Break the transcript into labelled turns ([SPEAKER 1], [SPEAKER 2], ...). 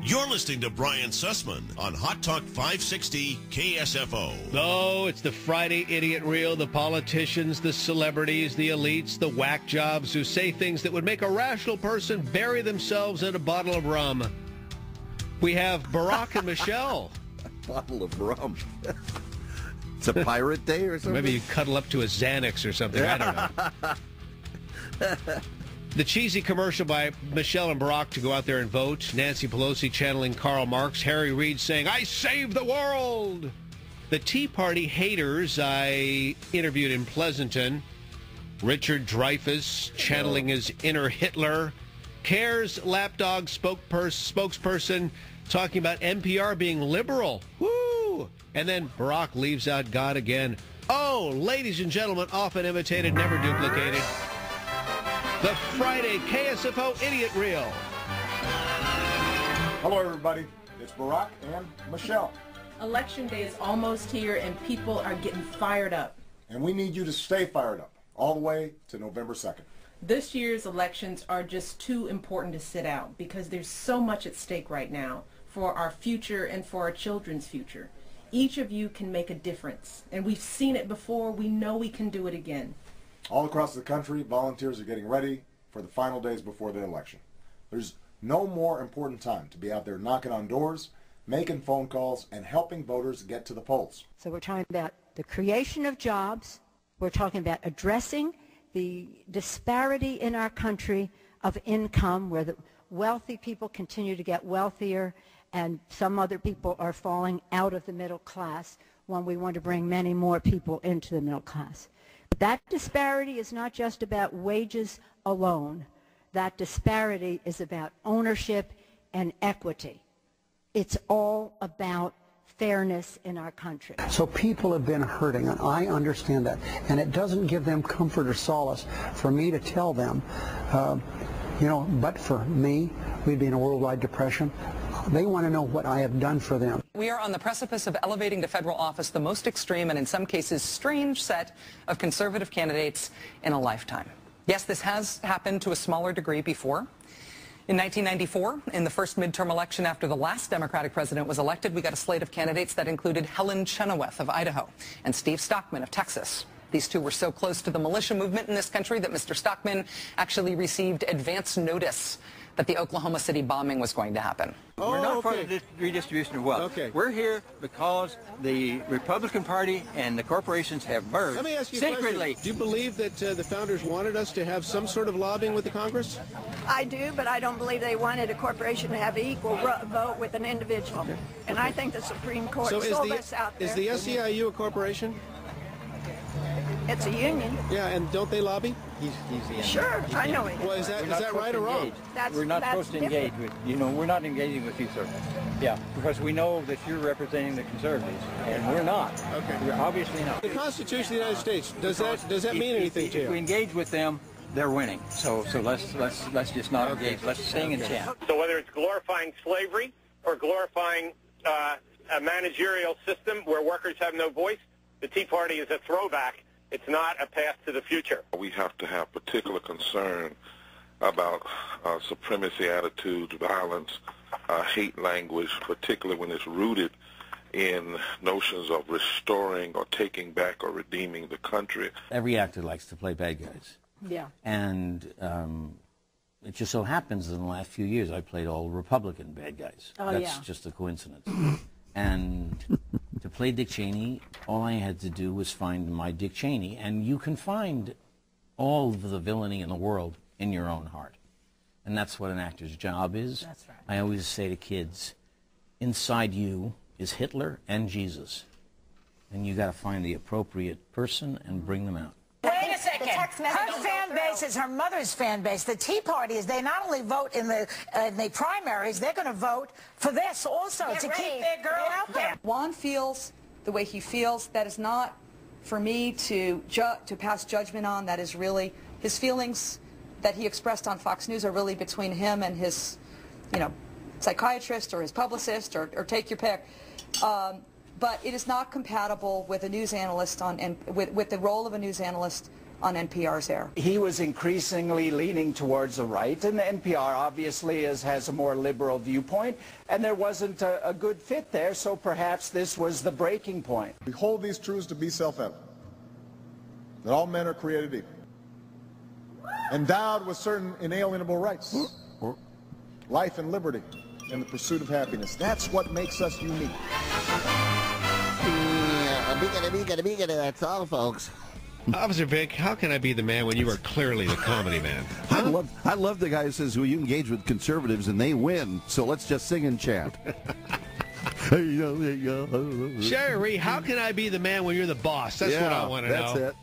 [SPEAKER 1] You're listening to Brian Sussman on Hot Talk 560 KSFO.
[SPEAKER 2] Oh, it's the Friday idiot reel, the politicians, the celebrities, the elites, the whack jobs who say things that would make a rational person bury themselves in a bottle of rum. We have Barack and Michelle.
[SPEAKER 3] A bottle of rum. It's a pirate day or something?
[SPEAKER 2] Maybe you cuddle up to a Xanax or something. I don't know. The cheesy commercial by Michelle and Barack to go out there and vote. Nancy Pelosi channeling Karl Marx. Harry Reid saying, "I saved the world." The Tea Party haters I interviewed in Pleasanton. Richard Dreyfus channeling his inner Hitler. CAIR's lapdog spokesperson talking about NPR being liberal. Woo! And then Barack leaves out God again. Oh, ladies and gentlemen, often imitated, never duplicated. The Friday KSFO Idiot Reel.
[SPEAKER 4] Hello, everybody. It's Barack and Michelle.
[SPEAKER 5] Election day is almost here, and people are getting fired up.
[SPEAKER 4] And we need you to stay fired up all the way to November 2nd.
[SPEAKER 5] This year's elections are just too important to sit out because there's so much at stake right now for our future and for our children's future. Each of you can make a difference, and we've seen it before. We know we can do it again.
[SPEAKER 4] All across the country, volunteers are getting ready for the final days before the election. There's no more important time to be out there knocking on doors, making phone calls, and helping voters get to the polls.
[SPEAKER 6] So we're talking about the creation of jobs. We're talking about addressing the disparity in our country of income, where the wealthy people continue to get wealthier and some other people are falling out of the middle class when we want to bring many more people into the middle class. That disparity is not just about wages alone. That disparity is about ownership and equity. It's all about fairness in our country.
[SPEAKER 7] So people have been hurting, and I understand that. And it doesn't give them comfort or solace for me to tell them, but for me, we'd be in a worldwide depression. They want to know what I have done for them.
[SPEAKER 8] We are on the precipice of elevating to federal office the most extreme and in some cases strange set of conservative candidates in a lifetime. Yes, this has happened to a smaller degree before. In 1994, in the first midterm election after the last Democratic president was elected, we got a slate of candidates that included Helen Chenoweth of Idaho and Steve Stockman of Texas. These two were so close to the militia movement in this country that Mr. Stockman actually received advance notice that the Oklahoma City bombing was going to happen.
[SPEAKER 9] We're not for the redistribution of wealth. We're here because the Republican Party and the corporations have merged.
[SPEAKER 10] Let me ask you
[SPEAKER 9] secretly.
[SPEAKER 10] A question. Do you believe that the founders wanted us to have some sort of lobbying with the Congress?
[SPEAKER 11] I do, but I don't believe they wanted a corporation to have equal vote with an individual. And I think the Supreme Court sold us out there.
[SPEAKER 10] Is the SEIU a corporation?
[SPEAKER 11] It's a union.
[SPEAKER 10] Yeah, and don't they lobby?
[SPEAKER 9] He's the
[SPEAKER 11] Sure, I know it.
[SPEAKER 10] Well, is that right or wrong?
[SPEAKER 9] We're not supposed to engage with, we're not engaging with you, sir. Yeah, because we know that you're representing the conservatives, and we're not.
[SPEAKER 10] Okay.
[SPEAKER 9] We're obviously not.
[SPEAKER 10] The Constitution of the United States, does that mean anything to you?
[SPEAKER 9] If we engage with them, they're winning. So let's just not engage. Let's sing and chant.
[SPEAKER 12] So whether it's glorifying slavery or glorifying a managerial system where workers have no voice, the Tea Party is a throwback. It's not a path to the future.
[SPEAKER 13] We have to have particular concern about supremacy attitudes, violence, hate language, particularly when it's rooted in notions of restoring or taking back or redeeming the country.
[SPEAKER 14] Every actor likes to play bad guys.
[SPEAKER 6] Yeah.
[SPEAKER 14] And it just so happens in the last few years I played all Republican bad guys.
[SPEAKER 6] Oh,
[SPEAKER 14] That's just a coincidence. And to play Dick Cheney, all I had to do was find my Dick Cheney, and you can find all of the villainy in the world in your own heart. And that's what an actor's job is.
[SPEAKER 6] That's right.
[SPEAKER 14] I always say to kids, inside you is Hitler and Jesus. And you got to find the appropriate person and bring them out.
[SPEAKER 15] Wait a second. Her fan base is her mother's fan base. The Tea Party is they not only vote in the primaries, they're going to vote for this also to keep their girl out there.
[SPEAKER 8] Juan feels the way he feels. That is not for me to pass judgment on. That is really his feelings that he expressed on Fox News are really between him and his, psychiatrist or his publicist or take your pick. But it is not compatible with a news analyst with the role of a news analyst on NPR's air.
[SPEAKER 16] He was increasingly leaning towards the right, and NPR obviously has a more liberal viewpoint, and there wasn't a good fit there, so perhaps this was the breaking point.
[SPEAKER 4] We hold these truths to be self-evident, that all men are created equal, endowed with certain inalienable rights, life and liberty, and the pursuit of happiness. That's what makes us unique.
[SPEAKER 3] That's all, folks.
[SPEAKER 2] Officer Vic, how can I be the man when you are clearly the comedy man?
[SPEAKER 3] Huh? I love the guy who says, well, you engage with conservatives and they win, so let's just sing and chant.
[SPEAKER 2] Sherry, how can I be the man when you're the boss? That's what I want to know.
[SPEAKER 3] That's it.